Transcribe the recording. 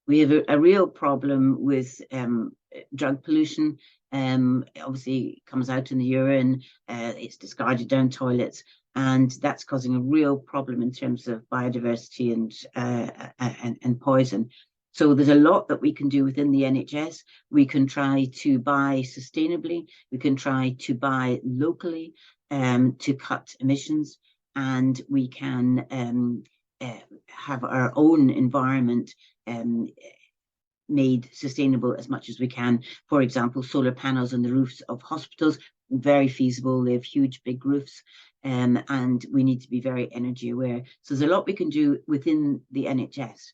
We have a real problem with drug pollution. Obviously, it comes out in the urine, it's discarded down toilets, and that's causing a real problem in terms of biodiversity and poison. So there's a lot that we can do within the NHS. We can try to buy sustainably. We can try to buy locally to cut emissions, and we can have our own environment made sustainable as much as we can. For example, solar panels on the roofs of hospitals, very feasible. They have huge, big roofs, and we need to be very energy aware. So there's a lot we can do within the NHS.